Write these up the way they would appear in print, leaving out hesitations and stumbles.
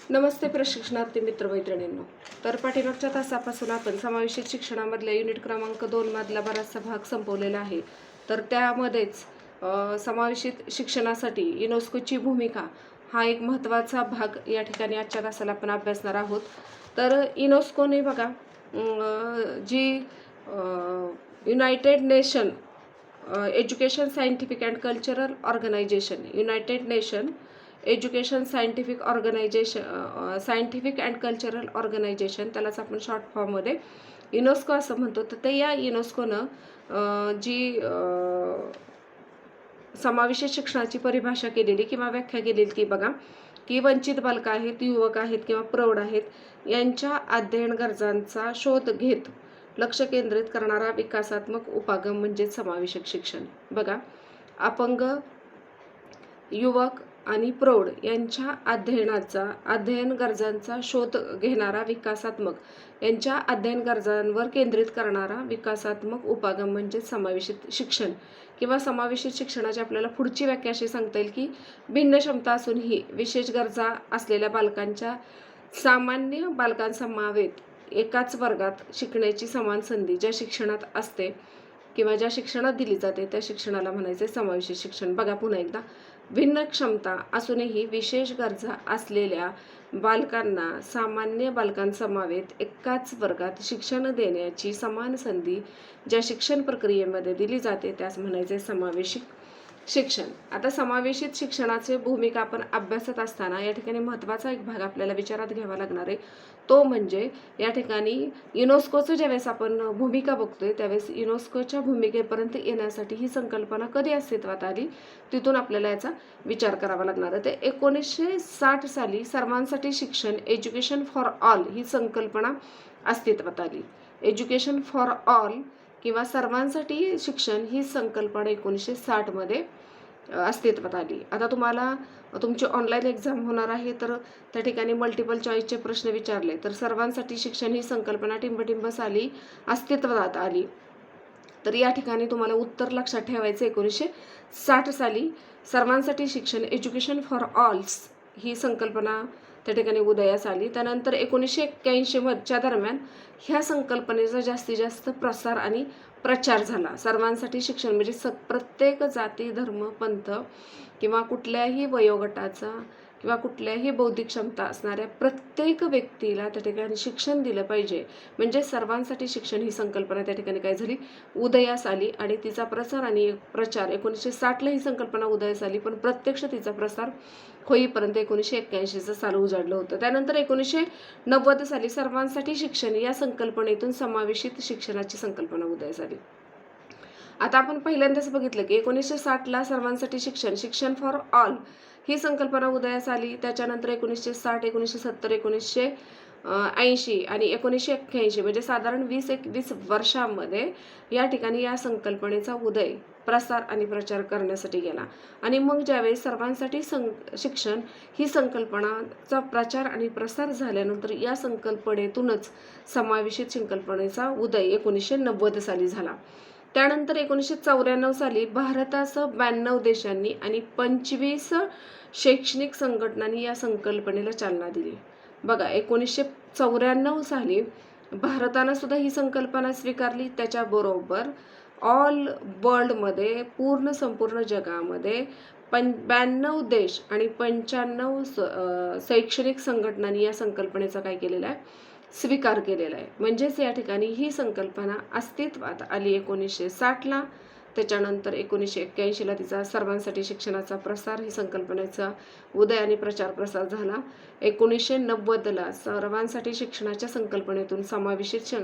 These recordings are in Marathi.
नमस्ते प्रशिक्षणार्थी मित्र मैत्रिणींनो. तर पाठीमागच्या तासापासून आपण समावेशित शिक्षणामधल्या युनिट क्रमांक 2 मधला बराचसा भाग संपवलेला आहे. तर त्यामध्येच समावेशित शिक्षणासाठी युनेस्कोची भूमिका हा एक महत्त्वाचा भाग या ठिकाणी आजच्या तासाला आपण अभ्यासणार आहोत. तर युनेस्कोने बघा जी united nation education scientific and cultural organisation, united nation education scientific and cultural organisation, त्यालाच आपण शॉर्ट फॉर्ममध्ये युनेस्को असं म्हणतो. तर ते या युनेस्कोनं जी समावेशित शिक्षणाची परिभाषा केलेली किंवा व्याख्या केलेली ती बघा की वंचित बालकं आहेत, युवक आहेत किंवा प्रौढ आहेत यांच्या अध्ययन गरजांचा शोध घेत लक्ष केंद्रित करणारा विकासात्मक उपक्रम म्हणजे समावेशक शिक्षण. बघा, अपंग, युवक आणि प्रौढ यांच्या अध्ययन गरजांचा शोध घेणारा विकासात्मक यांच्या अध्ययन गरजांवर केंद्रित करणारा विकासात्मक उपक्रम म्हणजे समावेशित शिक्षण किंवा समावेशित शिक्षणाची आपल्याला पुढची व्याख्या अशी सांगता येईल की भिन्न क्षमता असूनही विशेष गरजा असलेल्या बालकांच्या सामान्य बालकांसमवेत एकाच वर्गात शिकण्याची समान संधी ज्या शिक्षणात असते किंवा ज्या शिक्षणात दिली जाते त्या शिक्षणाला म्हणायचे समावेशित शिक्षण. बघा पुन्हा एकदा, भिन्न क्षमता असूनही विशेष गरजा असलेल्या बालकांना सामान्य बालकांसमवेत एकाच वर्गात शिक्षण देण्याची समान संधी ज्या शिक्षण प्रक्रियेमध्ये दिली जाते त्यास म्हणायचे समावेशित शिक्षण. आता समावेशित शिक्षणाची भूमिका आपण अभ्यासत असताना या ठिकाणी महत्त्वाचा एक भाग आपल्याला विचारात घ्यावा लागणार आहे. तो म्हणजे या ठिकाणी युनेस्कोचं ज्यावेळेस आपण भूमिका बघतोय त्यावेळेस युनेस्कोच्या भूमिकेपर्यंत येण्यासाठी ही संकल्पना कधी अस्तित्वात आली तिथून आपल्याला याचा विचार करावा लागणार आहे. ते 1960 साली सर्वांसाठी शिक्षण, एज्युकेशन फॉर ऑल ही संकल्पना अस्तित्वात आली. एज्युकेशन फॉर ऑल किंवा सर्वांसाठी शिक्षण ही संकल्पना 1960 मध्ये अस्तित्वात आली. आता तुम्हाला तुमची ऑनलाईन एक्झाम होणार आहे तर त्या ठिकाणी मल्टिपल चॉईसचे प्रश्न विचारले तर सर्वांसाठी शिक्षण ही संकल्पना टिंबटिंब साली अस्तित्वात आली. तर या ठिकाणी तुम्हाला उत्तर लक्षात ठेवायचं 1960 साली सर्वांसाठी शिक्षण, एज्युकेशन फॉर ऑल्स ही संकल्पना त्या ठिकाणी उदयास आली. त्यानंतर 1981च्या दरम्यान ह्या संकल्पनेचा जास्तीत जास्त प्रसार आणि प्रचार झाला. सर्वांसाठी शिक्षण म्हणजे प्रत्येक जाती, धर्म, पंथ किंवा कुठल्याही वयोगटाचा किंवा कुठल्याही बौद्धिक क्षमता असणाऱ्या प्रत्येक व्यक्तीला त्या ठिकाणी शिक्षण दिलं पाहिजे म्हणजे सर्वांसाठी शिक्षण ही संकल्पना त्या ठिकाणी काय झाली, उदयास आली. आणि तिचा प्रसार आणि प्रचार 1960ला ही संकल्पना उदयास आली पण प्रत्यक्ष तिचा प्रसार होईपर्यंत 1981चं साल उजाडलं होतं. त्यानंतर 1990 साली सर्वांसाठी शिक्षण या संकल्पनेतून समावेशित शिक्षणाची संकल्पना उदयास आली. आता आपण पहिल्यांदाच बघितलं की 1960ला सर्वांसाठी शिक्षण फॉर ऑल ही संकल्पना उदयास आली. त्याच्यानंतर 1960, 1970, 1980 आणि 1981 म्हणजे साधारण 20-21 वर्षांमध्ये या ठिकाणी या संकल्पनेचा उदय, प्रसार आणि प्रचार करण्यासाठी गेला. आणि मग ज्यावेळेस सर्वांसाठी शिक्षण ही संकल्पनाचा प्रचार आणि प्रसार झाल्यानंतर या संकल्पनेतूनच समावेशित संकल्पनेचा उदय 1990 साली झाला. त्यानंतर 1994 साली भारतासह 92 देशांनी आणि 25 शैक्षणिक संघटनांनी या संकल्पनेला चालना दिली. बघा, 1994 साली भारतानं सुद्धा ही संकल्पना स्वीकारली. त्याच्याबरोबर ऑल वर्ल्डमध्ये संपूर्ण जगामध्ये 92 देश आणि 95 शैक्षणिक संघटनांनी या संकल्पनेचा काय केलेला आहे, स्वीकार केलेला आहे. म्हणजेच या ठिकाणी ही संकल्पना अस्तित्वात आली 1960ला. त्याच्यानंतर 1981ला तिचा सर्वांसाठी शिक्षणाचा प्रसार ही संकल्पनेचा उदय आणि प्रचार प्रसार झाला. 1990ला सर्वांसाठी शिक्षणाच्या संकल्पनेतून समावेशित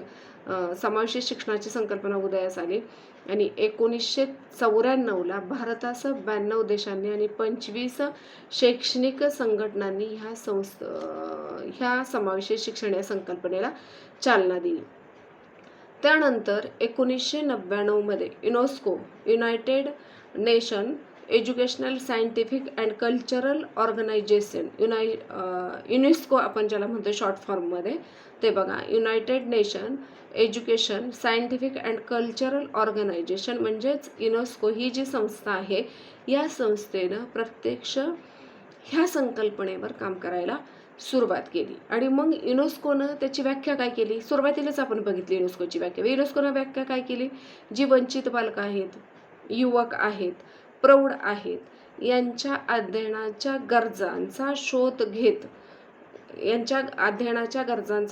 शिक्षणाची संकल्पना उदयास आली. आणि 1994ला भारतासह 92 देशांनी आणि 25 शैक्षणिक संघटनांनी ह्या समावेशित शिक्षण या संकल्पनेला चालना दिली. त्यानंतर 1999 मध्ये UNESCO, United Nation Educational Scientific and cultural organisation, UNESCO आपण ज्याला म्हणतो शॉर्ट फॉर्ममध्ये, ते बघा, United nation education scientific and cultural organisation म्हणजेच युनेस्को ही जी संस्था आहे या संस्थेनं प्रत्यक्ष ह्या संकल्पनेवर काम करायला सुरुवात केली. आणि मग युनेस्कोनं त्याची व्याख्या काय केली, सुरुवातीलाच आपण बघितली युनेस्कोची व्याख्या. युनेस्कोनं व्याख्या काय केली, जी वंचित बालकं आहेत, युवक आहेत, प्रौढ आहेत, यांच्या अध्ययनाच्या गरजांचा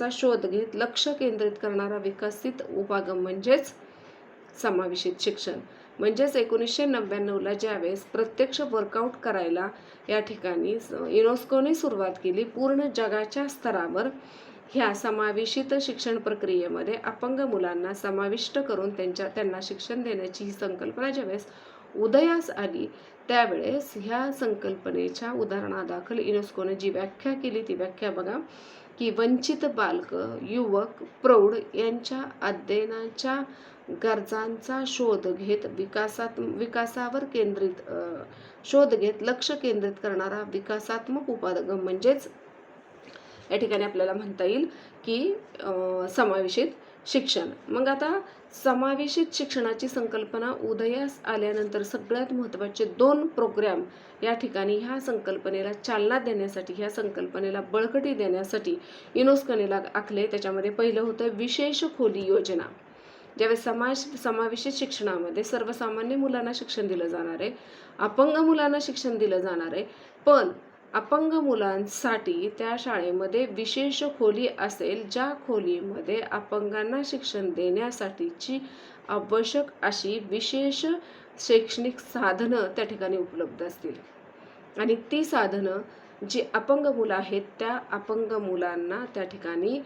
शोध घेत लक्ष केंद्रित करणारा विकसित उपक्रम म्हणजेच समावेशित शिक्षण. म्हणजेच 1999ला ज्यावेळेस प्रत्यक्ष वर्कआउट करायला या ठिकाणी युनेस्कोने सुरुवात केली, पूर्ण जगाच्या स्तरावर ह्या समावेशित शिक्षण प्रक्रियेमध्ये अपंग मुलांना समाविष्ट करून त्यांना शिक्षण देण्याची ही संकल्पना ज्यावेळेस उदयास आली, त्यावेळेस ह्या संकल्पनेच्या उदाहरणादाखल युनेस्कोने जी व्याख्या केली ती व्याख्या बघा, की वंचित बालक, युवक, प्रौढ यांच्या अध्ययनाच्या गरजांचा शोध घेत लक्ष केंद्रित करणारा विकासात्मक उपक्रम म्हणजेच या ठिकाणी आपल्याला म्हणता येईल की समावेशित शिक्षण. मग आता समावेशित शिक्षणाची संकल्पना उदयास आल्यानंतर सगळ्यात महत्त्वाचे 2 प्रोग्राम या ठिकाणी ह्या संकल्पनेला चालना देण्यासाठी, ह्या संकल्पनेला बळकटी देण्यासाठी युनेस्कोने आखले. त्याच्यामध्ये पहिलं होतं विशेष खोली योजना. ज्यावेळेस समावेशित शिक्षणामध्ये सर्वसामान्य मुलांना शिक्षण दिलं जाणार आहे, अपंग मुलांना शिक्षण दिलं जाणार आहे, पण अपंग मुलांसाठी त्या शाळेमध्ये विशेष खोली असेल, ज्या खोलीमध्ये अपंगांना शिक्षण देण्यासाठीची आवश्यक अशी विशेष शैक्षणिक साधनं त्या ठिकाणी उपलब्ध असतील. आणि ती साधनं जी अपंग मुलं आहेत त्या अपंग मुलांना त्या ठिकाणी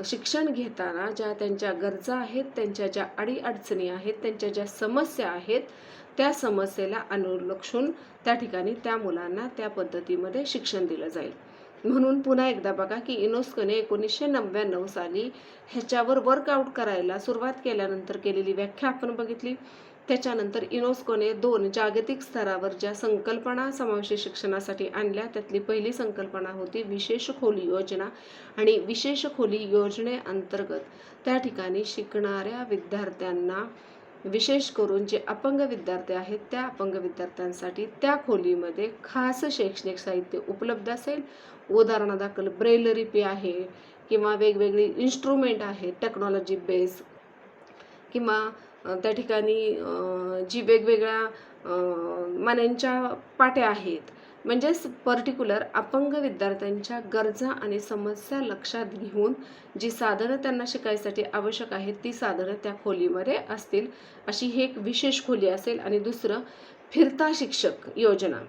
शिक्षण घेताना ज्या त्यांच्या गरजा आहेत, त्यांच्या ज्या अडीअडचणी आहेत, त्यांच्या ज्या समस्या आहेत, त्या समस्येला अनुलक्षून त्या ठिकाणी त्या मुलांना त्या पद्धतीमध्ये शिक्षण दिलं जाईल. म्हणून पुन्हा एकदा बघा की युनेस्कोने 1999 साली ह्याच्यावर वर्कआउट करायला सुरुवात केल्यानंतर केलेली व्याख्या आपण बघितली. त्याच्यानंतर युनेस्कोने 2 जागतिक स्तरावर ज्या संकल्पना समावेशित शिक्षणासाठी आणल्या, त्यातली पहिली संकल्पना होती विशेष खोली योजना. आणि विशेष खोली योजनेअंतर्गत त्या ठिकाणी शिकणाऱ्या विद्यार्थ्यांना, विशेष करून जे अपंग विद्यार्थी आहेत त्या अपंग विद्यार्थ्यांसाठी त्या खोलीमध्ये खास शैक्षणिक साहित्य उपलब्ध असेल. उदाहरणादाखल ब्रेल लिपी आहे किंवा वेगवेगळी इन्स्ट्रुमेंट आहेत टेक्नॉलॉजी बेस, किंवा त्या ठिकाणी जी वेगवेगळ्या मान्यांच्या पाट्या आहेत, म्हणजेच पर्टिक्युलर अपंग विद्यार्थ्यांच्या गरजा आणि समस्या लक्षात घेऊन जी साधनं त्यांना शिकायसाठी आवश्यक आहेत ती साधनं त्या खोलीमध्ये असतील, अशी ही एक विशेष खोली असेल. आणि दुसरं फिरता शिक्षक योजना,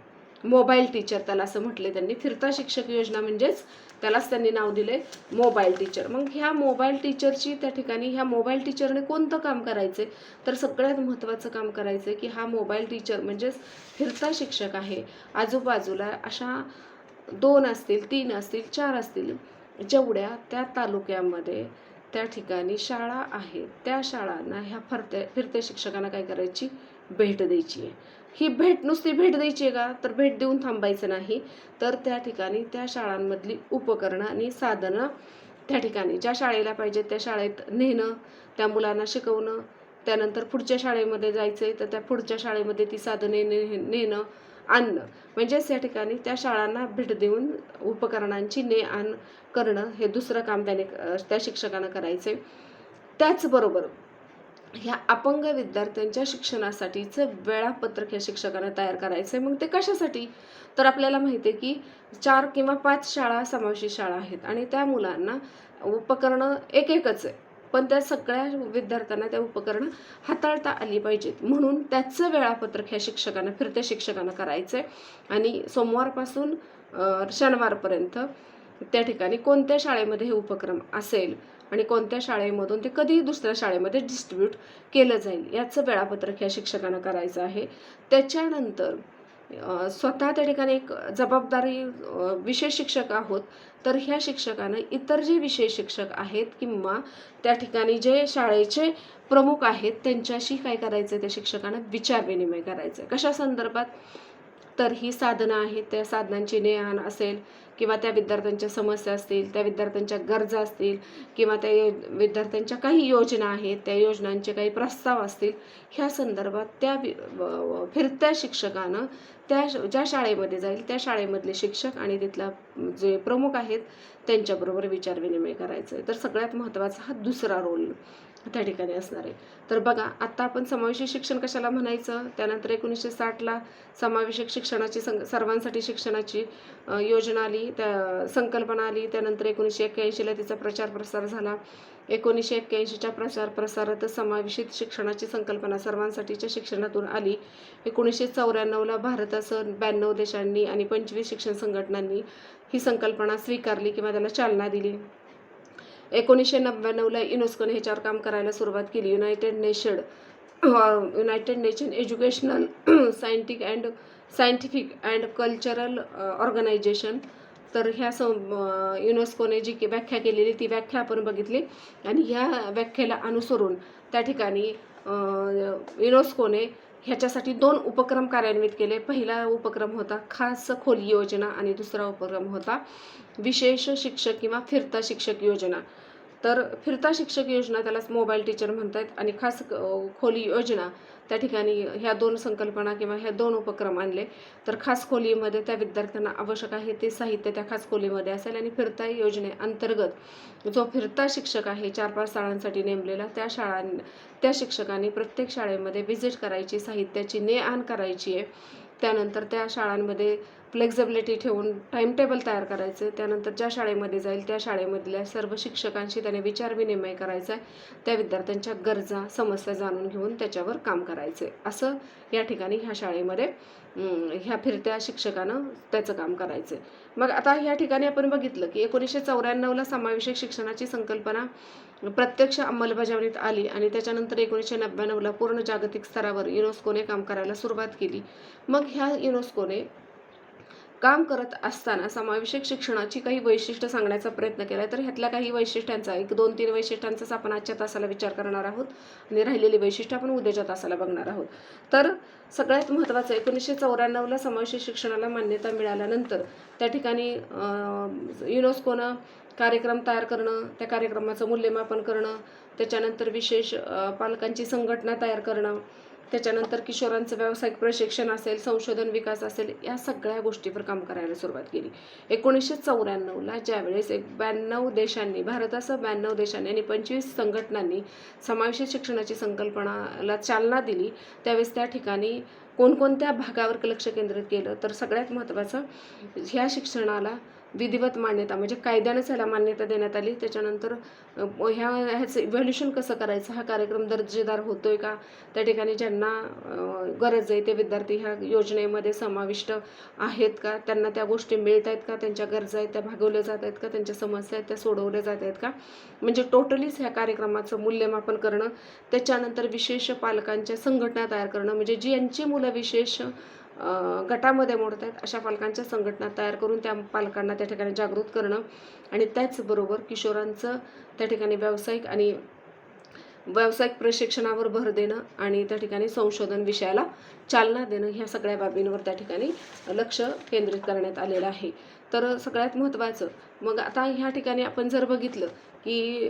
मोबाईल टीचर त्याला असं म्हटले त्यांनी. फिरता शिक्षक योजना म्हणजेच त्यालाच त्यांनी नाव दिले मोबाईल टीचर. मग ह्या मोबाईल टीचरची त्या ठिकाणी ह्या मोबाईल टीचरने कोणतं काम करायचे, तर सगळ्यात महत्त्वाचं काम करायचं की हा मोबाईल टीचर म्हणजेच फिरता शिक्षक आहे. आजूबाजूला अशा 2 असतील, 3 असतील, 4 असतील, जेवढ्या त्या तालुक्यामध्ये त्या ठिकाणी शाळा आहेत, त्या शाळांना ह्या फिरत्या शिक्षकांना काय करायची, भेट द्यायची आहे. ही भेट नुसती भेट द्यायची आहे का, तर भेट देऊन थांबायचं नाही, तर त्या ठिकाणी त्या शाळांमधली उपकरणं आणि साधनं त्या ठिकाणी ज्या शाळेला पाहिजे त्या शाळेत नेणं, त्या मुलांना शिकवणं, त्यानंतर पुढच्या शाळेमध्ये जायचं आहे तर त्या पुढच्या शाळेमध्ये ती साधने नेणं आणणं, म्हणजेच या ठिकाणी त्या शाळांना भेट देऊन उपकरणांची ने-आण करणं हे दुसरं काम त्या शिक्षकानं करायचं आहे. त्याचबरोबर ह्या अपंग विद्यार्थ्यांच्या शिक्षणासाठीचं वेळापत्रक या शिक्षकांना तयार करायचं आहे. मग ते कशासाठी, तर आपल्याला माहिती आहे की 4 किंवा 5 शाळा समावेशित शाळा आहेत आणि त्या मुलांना उपकरणं एकच आहे, पण त्या सगळ्या विद्यार्थ्यांना त्या उपकरणं हाताळता आली पाहिजेत. म्हणून त्याचं वेळापत्रक ह्या शिक्षकांना, फिरत्या शिक्षकांना करायचं आहे. आणि सोमवारपासून शनिवारपर्यंत त्या ठिकाणी कोणत्या शाळेमध्ये हे उपक्रम असेल आणि कोणत्या शाळेमधून ते कधी दुसऱ्या शाळेमध्ये डिस्ट्रीब्यूट केलं जाईल याचं वेळापत्रक ह्या शिक्षकांना करायचं आहे. त्याच्यानंतर स्वतः त्या ठिकाणी एक जबाबदारी, विशेष शिक्षक आहोत तर ह्या शिक्षकानं इतर जे विशेष शिक्षक आहेत किंवा त्या ठिकाणी जे शाळेचे प्रमुख आहेत त्यांच्याशी काय करायचं, त्या शिक्षकानं विचारविनिमय करायचं. कशा संदर्भात, तर ही साधनं आहेत त्या साधनांची ने-आण असेल किंवा त्या विद्यार्थ्यांच्या समस्या असतील, त्या विद्यार्थ्यांच्या गरजा असतील किंवा त्या विद्यार्थ्यांच्या काही योजना आहेत, त्या योजनांचे काही प्रस्ताव असतील, ह्या संदर्भात त्या फिरत्या शिक्षकानं ज्या शाळेमध्ये जाईल त्या शाळेमधले शिक्षक आणि तिथला जे प्रमुख आहेत त्यांच्याबरोबर विचारविनिमय करायचं आहे. तर सगळ्यात महत्त्वाचा हा दुसरा रोल त्या ठिकाणी असणार आहे. तर बघा, आता आपण समावेशी शिक्षण कशाला म्हणायचं, त्यानंतर 1960ला समावेशक शिक्षणाची सर्वांसाठी शिक्षणाची योजना आली, त्या संकल्पना आली. त्यानंतर 1981ला तिचा प्रचार प्रसार झाला. 1981च्या प्रचार प्रसारातच समावेशित शिक्षणाची संकल्पना सर्वांसाठीच्या शिक्षणातून आली. 1994ला भारतासह 92 देशांनी आणि 25 शिक्षण संघटनांनी ही संकल्पना स्वीकारली किंवा त्याला चालना दिली. 1999ला युनेस्कोने ह्याच्यावर काम करायला सुरुवात केली. United Nation Educational Scientific and cultural Organization. तर ह्या युनेस्कोने जी व्याख्या केलेली ती व्याख्या आपण बघितली आणि ह्या व्याख्येला अनुसरून त्या ठिकाणी युनेस्कोने ह्याच्यासाठी 2 उपक्रम कार्यान्वित केले. पहिला उपक्रम होता खास खोली योजना आणि दुसरा उपक्रम होता विशेष शिक्षक किंवा फिरता शिक्षक योजना. तर फिरता शिक्षक योजना त्यालाच मोबाईल टीचर म्हणतात आणि खास खोली योजना त्या ठिकाणी ह्या 2 संकल्पना किंवा ह्या 2 उपक्रम आणले. तर खास खोलीमध्ये त्या विद्यार्थ्यांना आवश्यक आहे ते साहित्य त्या खास खोलीमध्ये असेल आणि फिरता योजनेअंतर्गत जो फिरता शिक्षक आहे 4-5 शाळांसाठी नेमलेला त्या शिक्षकांनी प्रत्येक शाळेमध्ये व्हिजिट करायची, साहित्याची ने-आण करायची आहे. त्यानंतर त्या शाळांमध्ये फ्लेक्झिबिलिटी ठेवून टाईम टेबल तयार करायचं. त्यानंतर ज्या शाळेमध्ये जाईल त्या शाळेमधल्या सर्व शिक्षकांशी त्याने विचारविनिमय करायचा आहे. त्या विद्यार्थ्यांच्या गरजा, समस्या जाणून घेऊन त्याच्यावर काम करायचं आहे. असं या ठिकाणी ह्या शाळेमध्ये ह्या फिरत्या शिक्षकानं त्याचं काम करायचं आहे. मग आता ह्या ठिकाणी आपण बघितलं की 1994ला समावेशक शिक्षणाची संकल्पना प्रत्यक्ष अंमलबजावणीत आली आणि त्याच्यानंतर 1999ला पूर्ण जागतिक स्तरावर युनेस्कोने काम करायला सुरुवात केली. मग ह्या युनेस्कोने काम करत असताना समावेशक शिक्षणाची काही वैशिष्ट्य सांगण्याचा प्रयत्न केला. तर ह्यातल्या काही वैशिष्ट्यांचा 1-2-3 वैशिष्ट्यांचाच आपण आजच्या तासाला विचार करणार आहोत आणि राहिलेली वैशिष्ट्य आपण उद्याच्या तासाला बघणार आहोत. तर सगळ्यात महत्त्वाचं 1994ला समावेशित शिक्षणाला मान्यता मिळाल्यानंतर त्या ठिकाणी युनेस्कोनं कार्यक्रम तयार करणं, त्या कार्यक्रमाचं मूल्यमापन करणं, त्याच्यानंतर विशेष पालकांची संघटना तयार करणं, त्याच्यानंतर किशोरांचं व्यावसायिक प्रशिक्षण असेल, संशोधन विकास असेल, या सगळ्या गोष्टीवर काम करायला सुरुवात केली. 1994ला ज्यावेळेस 92 देशांनी, भारतासह 92 देशांनी आणि 25 संघटनांनी समावेशित शिक्षणाची संकल्पनाला चालना दिली, त्यावेळेस त्या ठिकाणी कोणकोणत्या भागावर लक्ष केंद्रित केलं. तर सगळ्यात महत्त्वाचं ह्या शिक्षणाला विधिवत मान्यता म्हणजे कायद्यानेच ह्याला मान्यता देण्यात आली. त्याच्यानंतर ह्याचं इव्हॅल्युएशन कसं करायचं, हा कार्यक्रम दर्जेदार होतोय का, त्या ठिकाणी ज्यांना गरज आहे ते विद्यार्थी ह्या योजनेमध्ये समाविष्ट आहेत का, त्यांना त्या गोष्टी मिळत आहेत का, त्यांच्या गरजा आहेत त्या भागवल्या जात आहेत का, त्यांच्या समस्या आहेत त्या सोडवल्या जात आहेत का, म्हणजे टोटलीच ह्या कार्यक्रमाचं मूल्यमापन करणं. त्याच्यानंतर विशेष पालकांच्या संघटना तयार करणं, म्हणजे जी यांची मुलं विशेष गटामध्ये मोडत आहेत अशा पालकांच्या संघटना तयार करून त्या पालकांना त्या ठिकाणी जागृत करणं आणि त्याचबरोबर किशोरांचं त्या ठिकाणी व्यावसायिक प्रशिक्षणावर भर देणं आणि त्या ठिकाणी संशोधन विषयाला चालना देणं, ह्या सगळ्या बाबींवर त्या ठिकाणी लक्ष केंद्रित करण्यात आलेलं आहे. तर सगळ्यात महत्त्वाचं मग आता ह्या ठिकाणी आपण जर बघितलं की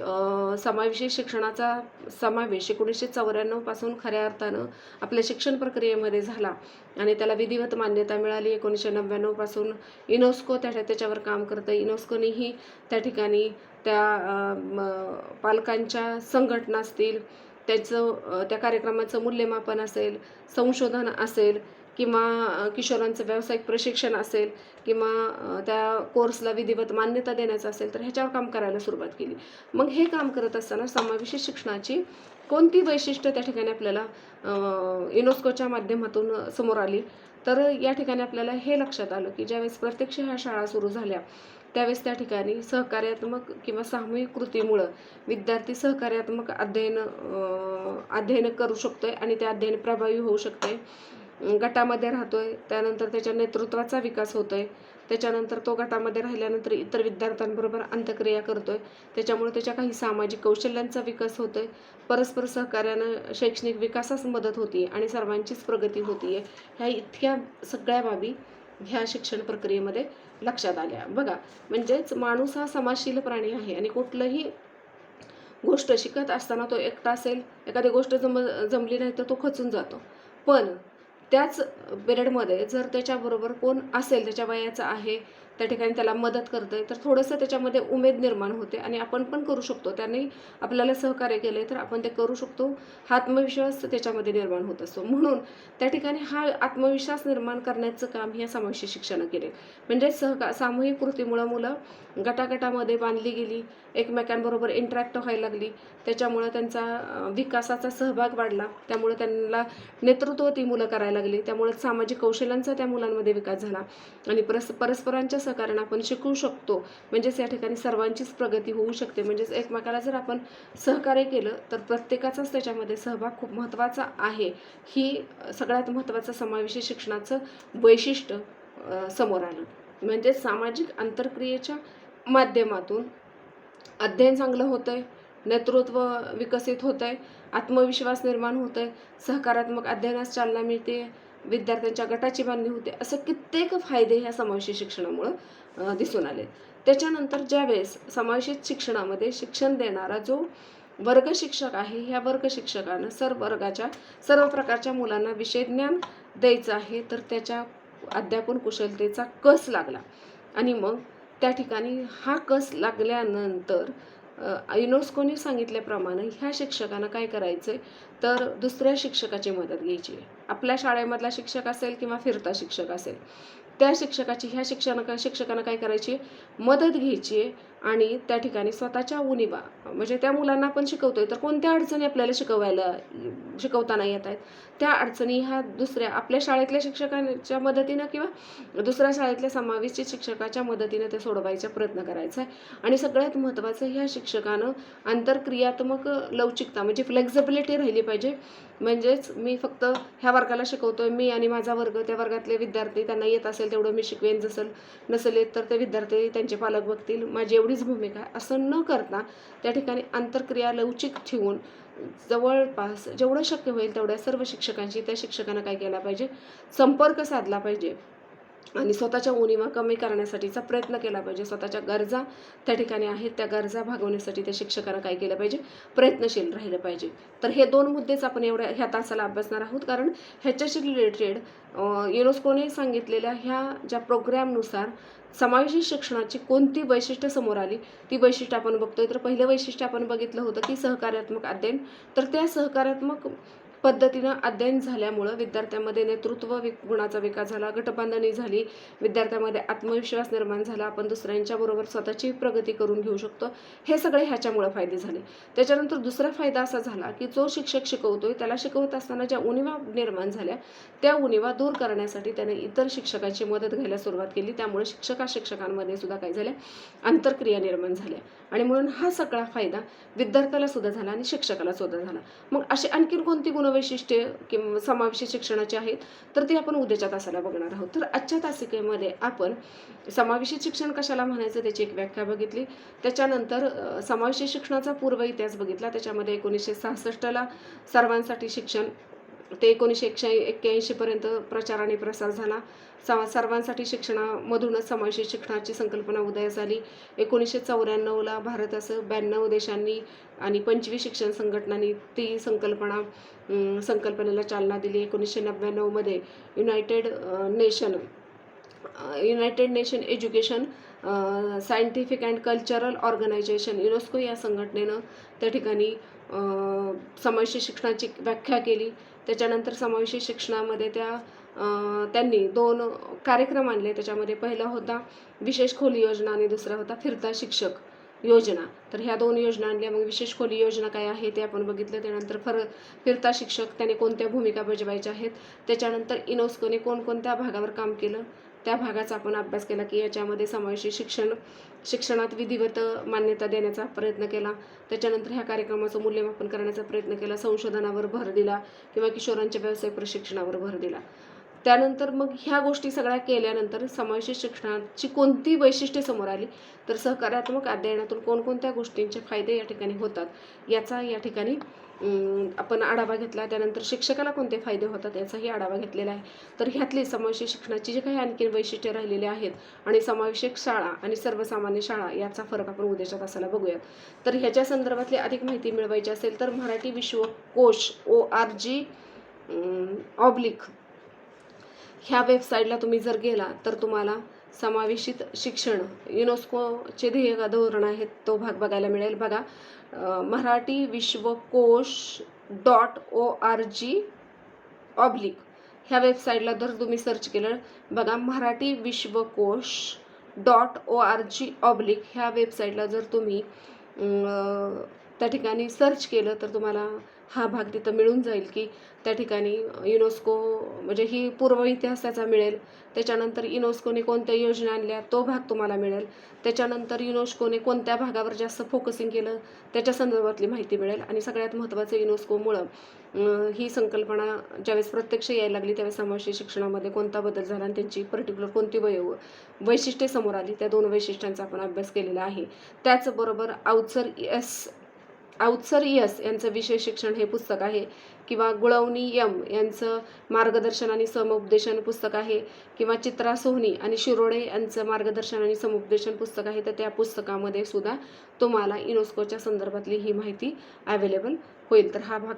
समावेशी शिक्षणाचा समावेश 1994 पासून खऱ्या अर्थानं आपल्या शिक्षण प्रक्रियेमध्ये झाला आणि त्याला विधिवत मान्यता मिळाली. 1999 पासून युनेस्को त्याच्यावर काम करतं. युनेस्कोनेही त्या ठिकाणी त्या पालकांच्या संघटना असतील, त्या कार्यक्रमाचं मूल्यमापन असेल, संशोधन असेल किंवा किशोरांचं व्यावसायिक प्रशिक्षण असेल किंवा त्या कोर्सला विधिवत मान्यता देण्याचं असेल, तर ह्याच्यावर काम करायला सुरुवात केली. मग हे काम करत असताना समावेशी शिक्षणाची कोणती वैशिष्ट्य त्या ठिकाणी आपल्याला युनेस्कोच्या माध्यमातून समोर आली. तर या ठिकाणी आपल्याला हे लक्षात आलं की ज्यावेळेस प्रत्यक्ष ह्या शाळा सुरू झाल्या त्यावेळेस त्या ठिकाणी सहकार्यात्मक किंवा सामूहिक कृतीमुळं विद्यार्थी सहकार्यात्मक अध्ययन करू शकतोय आणि ते अध्ययन प्रभावी होऊ शकते. गटामध्ये राहतोय, त्यानंतर त्याच्या नेतृत्वाचा विकास होतोय, त्याच्यानंतर तो गटामध्ये राहिल्यानंतर इतर विद्यार्थ्यांबरोबर अंतक्रिया करतोय, त्याच्यामुळे त्याच्या काही सामाजिक कौशल्यांचा विकास होतोय, परस्पर सहकार्यानं शैक्षणिक विकासास मदत होती आणि सर्वांचीच प्रगती होतीये. ह्या इतक्या सगळ्या बाबी ह्या शिक्षण प्रक्रियेमध्ये लक्षात आल्या. बघा, म्हणजेच माणूस हा समाजशील प्राणी आहे आणि कुठलंही गोष्ट शिकत असताना तो एकटा असेल, एखादी गोष्ट जमली नाही तर तो खचून जातो. पण त्याच पिरियडमध्ये जर त्याच्याबरोबर कोण असेल, त्याच्या वयाचा आहे, त्या ठिकाणी त्याला मदत करतंय, तर थोडंसं त्याच्यामध्ये उमेद निर्माण होते आणि आपण पण करू शकतो. त्याने आपल्याला सहकार्य केले तर आपण ते करू शकतो. हा आत्मविश्वास त्याच्यामध्ये निर्माण होत असतो. म्हणून त्या ठिकाणी हा आत्मविश्वास निर्माण करण्याचं काम ह्या समावेशी शिक्षणानं केले. म्हणजे सामूहिक कृतीमुळं मुलं गटागटामध्ये बांधली गेली, एकमेकांबरोबर इंटरॅक्ट व्हायला लागली. त्याच्यामुळं त्यांचा विकासाचा सहभाग वाढला. त्यामुळे त्यांना नेतृत्व ती मुलं करायला लागली. त्यामुळे सामाजिक कौशल्यांचा त्या मुलांमध्ये विकास झाला आणि परस्परांच्या सहकार्यानं आपण शिकू शकतो. म्हणजेच या ठिकाणी सर्वांचीच प्रगती होऊ शकते. म्हणजेच एकमेकाला जर आपण सहकार्य केलं तर प्रत्येकाचाच त्याच्यामध्ये सहभाग खूप महत्त्वाचा आहे. ही सगळ्यात महत्त्वाचं समावेशी शिक्षणाचं वैशिष्ट्य समोर आलं. म्हणजे सामाजिक आंतरक्रियेच्या माध्यमातून अध्ययन चांगलं होतंय, नेतृत्व विकसित होतंय, आत्मविश्वास निर्माण होतोय, सकारात्मक अध्ययनास चालना मिळते, विद्यार्थ्यांच्या गटाची बांधणी होते. असं कित्येक फायदे ह्या समावेशी शिक्षणामुळं दिसून आले. त्याच्यानंतर ज्यावेळेस समावेशित शिक्षणामध्ये शिक्षण देणारा जो वर्ग शिक्षक आहे, ह्या वर्ग शिक्षकानं सर्व प्रकारच्या मुलांना विषय ज्ञान द्यायचं आहे, तर त्याच्या अध्यापन कुशलतेचा कस लागला आणि मग त्या ठिकाणी हा कस लागल्यानंतर युनेस्कोने सांगितल्याप्रमाणे ह्या शिक्षकांना काय करायचं तर दुसऱ्या शिक्षकाची मदत घ्यायची. आपल्या शाळेमधला शिक्षक असेल किंवा फिरता शिक्षक असेल, त्या शिक्षकाची ह्या शिक्षकांना काय करायची, मदत घ्यायची आणि त्या ठिकाणी स्वतःच्या उणिवा म्हणजे त्या मुलांना आपण शिकवतोय तर कोणत्या अडचणी आपल्याला शिकवताना येत आहेत, त्या अडचणी ह्या दुसऱ्या आपल्या शाळेतल्या शिक्षकांच्या मदतीनं किंवा दुसऱ्या शाळेतल्या समावेशित शिक्षकाच्या मदतीनं ते सोडवायचा प्रयत्न करायचा आहे. आणि सगळ्यात महत्त्वाचं ह्या शिक्षकानं आंतरक्रियात्मक लवचिकता म्हणजे फ्लेक्झिबिलिटी राहिली पाहिजे. म्हणजेच मी फक्त ह्या वर्गाला शिकवतोय, मी आणि माझा वर्ग, त्या वर्गातले विद्यार्थी त्यांना येत असेल तेवढं मी शिकवेन, नसेल येत तर ते विद्यार्थी त्यांचे पालक बघतील, माझी एवढीच भूमिका आहे, असं न करता त्या ठिकाणी आंतरक्रिया लवचिक ठेवून जवळपास जेवढं शक्य होईल तेवढ्या सर्व शिक्षकांशी त्या शिक्षकांना काय केला पाहिजे, संपर्क साधला पाहिजे आणि स्वतःच्या उणिवा कमी करण्यासाठीचा प्रयत्न केला पाहिजे. स्वतःच्या गरजा त्या ठिकाणी आहेत, त्या गरजा भागवण्यासाठी त्या शिक्षकांना काय केलं पाहिजे, प्रयत्नशील राहिलं पाहिजे. तर हे 2 मुद्देच आपण ह्या तासाला अभ्यासणार आहोत. कारण ह्याच्याशी रिलेटेड युनेस्कोने सांगितलेल्या ह्या ज्या प्रोग्रॅमनुसार समावेशी शिक्षणाची कोणती वैशिष्ट्य समोर आली, ती वैशिष्ट्य आपण बघतोय. तर पहिलं वैशिष्ट्य आपण बघितलं होतं की सहकार्यात्मक अध्ययन. तर त्या सहकार्यात्मक पद्धतीनं अध्ययन झाल्यामुळं विद्यार्थ्यांमध्ये नेतृत्व गुणाचा विकास झाला, गटबांधणी झाली, विद्यार्थ्यांमध्ये आत्मविश्वास निर्माण झाला, आपण दुसऱ्यांच्याबरोबर स्वतःची प्रगती करून घेऊ शकतो. हे सगळे ह्याच्यामुळं फायदे झाले. त्याच्यानंतर दुसरा फायदा असा झाला की जो शिक्षक शिकवतोय त्याला शिकवत असताना ज्या उणिवा निर्माण झाल्या त्या उणिवा दूर करण्यासाठी त्याने इतर शिक्षकांची मदत घ्यायला सुरुवात केली. त्यामुळे शिक्षकांमध्ये सुद्धा काय झाल्या, आंतरक्रिया निर्माण झाल्या आणि म्हणून हा सगळा फायदा विद्यार्थ्याला सुद्धा झाला आणि शिक्षकाला सुद्धा झाला. मग अशी आणखीन कोणती गुणवैशिष्ट्ये किंवा समावेशी शिक्षणाची आहेत तर ती आपण उद्याच्या तासाला बघणार आहोत. तर आजच्या तासिकेमध्ये आपण समावेशी शिक्षण कशाला म्हणायचं त्याची एक व्याख्या बघितली. त्याच्यानंतर समावेशी शिक्षणाचा पूर्व इतिहास बघितला. त्याच्यामध्ये 1966ला सर्वांसाठी शिक्षण ते 1981 पर्यंत प्रचार आणि प्रसार झाला. सर्वांसाठी शिक्षणामधूनच समावेशी शिक्षणाची संकल्पना उदयास आली. 1994ला भारतासह 92 देशांनी आणि 25 शिक्षण संघटनांनी ती संकल्पनेला चालना दिली. 1999मध्ये united nation education scientific and cultural organisation UNESCO या संघटनेनं त्या ठिकाणी समावेशी शिक्षणाची व्याख्या केली. त्याच्यानंतर समावेशी शिक्षणामध्ये त्यांनी 2 कार्यक्रम आणले. त्याच्यामध्ये पहिला होता विशेष खोली योजना आणि दुसरा होता फिरता शिक्षक योजना. तर ह्या 2 योजना आणल्या. मग विशेष खोली योजना काय आहे ते आपण बघितलं. त्यानंतर फिरता शिक्षक त्याने कोणत्या भूमिका बजावायच्या आहेत. त्याच्यानंतर युनेस्कोने कोणकोणत्या भागावर काम केलं त्या भागाचा आपण अभ्यास केला की याच्यामध्ये समावेशी शिक्षणात विधिवत मान्यता देण्याचा प्रयत्न केला. त्याच्यानंतर ह्या कार्यक्रमाचं मूल्यमापन करण्याचा प्रयत्न केला, संशोधनावर भर दिला किंवा किशोरांच्या व्यावसायिक प्रशिक्षणावर भर दिला. त्यानंतर मग ह्या गोष्टी सगळ्या केल्यानंतर समावेशी शिक्षणाची कोणती वैशिष्ट्ये समोर आली तर सहकार्यात्मक अध्ययनातून कोणकोणत्या गोष्टींचे फायदे या ठिकाणी होतात याचा या ठिकाणी आपण आढावा घेतला. त्यानंतर शिक्षकाला कोणते फायदे होतात याचाही आढावा घेतलेला आहे. तर ह्यातली समावेशित शिक्षणाची जी काही आणखी वैशिष्ट्ये राहिलेली आहेत आणि समावेशक शाळा आणि सर्वसामान्य शाळा याचा फरक आपण उद्याच्या तासाला बघूयात. तर ह्याच्या संदर्भातली अधिक माहिती मिळवायची असेल तर मराठी विश्वकोश ORG ऑब्लिक ह्या वेबसाईटला तुम्ही जर गेला तर तुम्हाला समावेशित शिक्षण युनेस्कोचे ध्येय धोरण आहेत तो भाग बघायला मिळेल. बघा, मराठी विश्वकोश .org ऑब्लिक ह्या वेबसाईटला जर तुम्ही सर्च केलं, बघा मराठी विश्वकोश .org ऑब्लिक ह्या वेबसाईटला जर तुम्ही त्या ठिकाणी सर्च केलं तर तुम्हाला हा भाग तिथं मिळून जाईल की त्या ठिकाणी युनेस्को म्हणजे ही पूर्व इतिहासाचा मिळेल. त्याच्यानंतर युनेस्कोने कोणत्या योजना आणल्या तो भाग तुम्हाला मिळेल. त्याच्यानंतर युनेस्कोने कोणत्या भागावर जास्त फोकसिंग केलं त्याच्या संदर्भातली माहिती मिळेल. आणि सगळ्यात महत्त्वाचं युनेस्कोमुळं ही संकल्पना ज्यावेळेस प्रत्यक्ष यायला लागली त्यावेळेस समावेशित शिक्षणामध्ये कोणता बदल झाला आणि त्यांची पर्टिक्युलर कोणती वैशिष्ट्ये समोर आली त्या 2 वैशिष्ट्यांचा आपण अभ्यास केलेला आहे. त्याचबरोबर अवचर यस यांचं विशेष शिक्षण हे पुस्तक आहे किंवा गुळवणी यांचं मार्गदर्शन आणि समुपदेशन पुस्तक आहे किंवा चित्रा सोहनी आणि शिरोडे यांचं मार्गदर्शन आणि समुपदेशन पुस्तक आहे. तर त्या पुस्तकामध्ये सुद्धा तुम्हाला युनेस्कोच्या संदर्भातली ही माहिती अवेलेबल होईल. तर हा भाग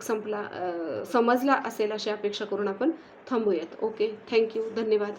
समजला असेल अशी अपेक्षा करून आपण थांबूयात. ओके, थँक्यू, धन्यवाद.